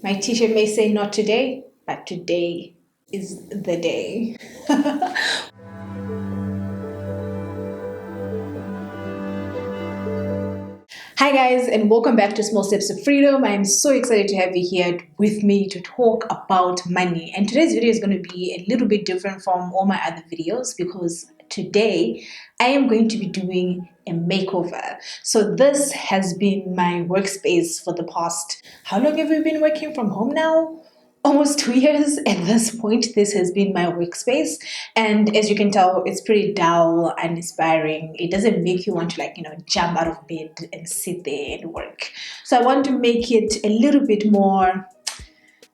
My t-shirt may say not today, but today is the day. Hi guys, and welcome back to Small Steps to Freedom. I am so excited to have you here with me to talk about money. And today's video is going to be a little bit different from all my other videos because today I am going to be doing a makeover. So this has been my workspace for the past, how long have we been working from home now? Almost 2 years at this point. This has been my workspace, and as you can tell, it's pretty dull, uninspiring. It doesn't make you want to jump out of bed and sit there and work. So I want to make it a little bit more,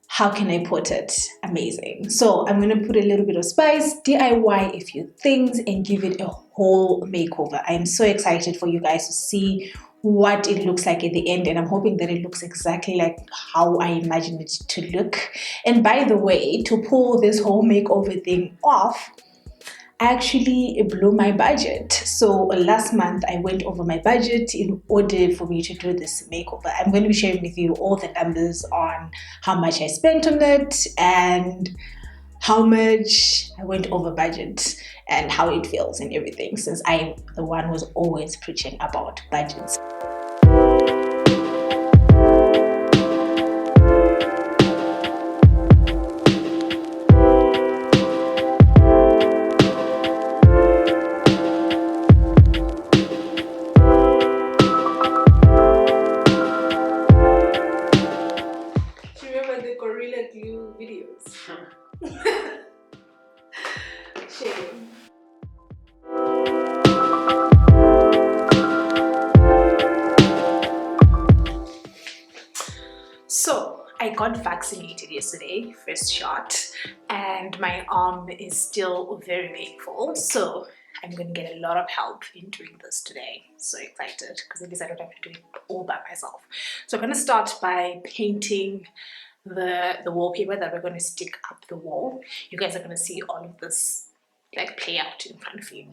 how can I put it, amazing. So I'm going to put a little bit of spice, DIY a few things, and give it a whole makeover. I am so excited for you guys to see what it looks like at the end, and I'm hoping that it looks exactly like how I imagined it to look. And by the way, to pull this whole makeover thing off, I actually blew my budget. So last month I went over my budget in order for me to do this makeover. I'm going to be sharing with you all the numbers on how much I spent on it and how much I went over budget and how it feels and everything, since I'm the one who's always preaching about budgets. Do you remember the Gorilla Glue videos? Shame. So I got vaccinated yesterday, first shot, and my arm is still very painful. So I'm going to get a lot of help in doing this today. So excited because at least I don't have to do it all by myself. So I'm going to start by painting the wallpaper that we're going to stick up the wall. You guys are going to see all of this like play out in front of you.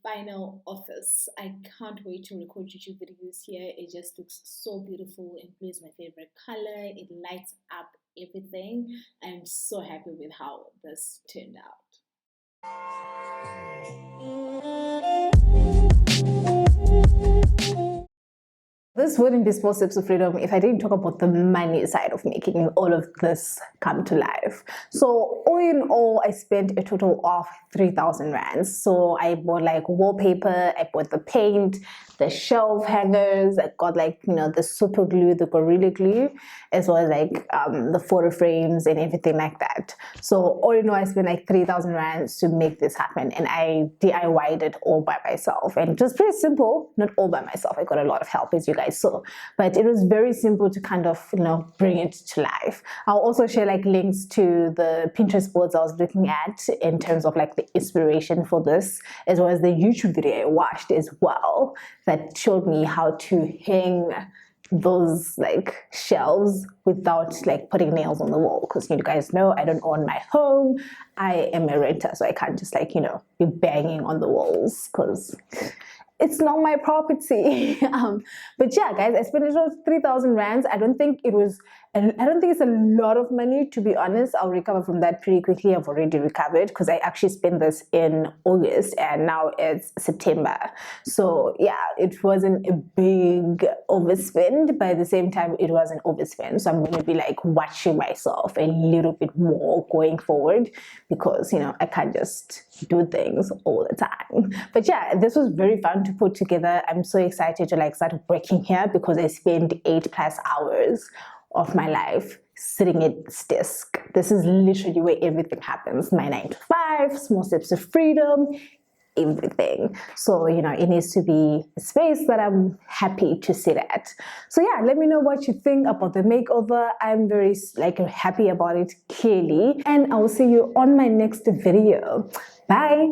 Final office. I can't wait to record YouTube videos here. It just looks so beautiful and blue is my favorite color. It lights up everything. I'm so happy with how this turned out. this wouldn't be Small Steps of Freedom if I didn't talk about the money side of making all of this come to life. So all in all, I spent a total of 3,000 rands. So I bought like wallpaper, I bought the paint, the shelf hangers, I got like, you know, the super glue, the Gorilla Glue, as well as like the photo frames and everything like that. So all in all, I spent like 3,000 rands to make this happen, and I DIY'd it all by myself. And it was pretty simple, not all by myself. I got a lot of help, as you guys saw, but it was very simple to kind of, you know, bring it to life. I'll also share like links to the Pinterest boards I was looking at in terms of like the inspiration for this, as well as the YouTube video I watched as well that showed me how to hang those like shelves without like putting nails on the wall, because you guys know I don't own my home. I am a renter, so I can't just like, you know, be banging on the walls because it's not my property. But yeah, guys, I spent 3,000 rands. I don't think it's a lot of money, to be honest. I'll recover from that pretty quickly. I've already recovered because I actually spent this in August and now it's September. So yeah, it wasn't a big overspend, but at the same time, it was an overspend. So I'm going to be like watching myself a little bit more going forward, because, you know, I can't just do things all the time. But yeah, this was very fun to put together. I'm so excited to like start working here, because I spent 8+ hours of my life sitting at this desk. This is literally where everything happens. My 9 to 5, Small Steps of Freedom, everything. So, you know, it needs to be a space that I'm happy to sit at. So yeah, let me know what you think about the makeover. I'm very like happy about it, clearly, and I will see you on my next video. Bye.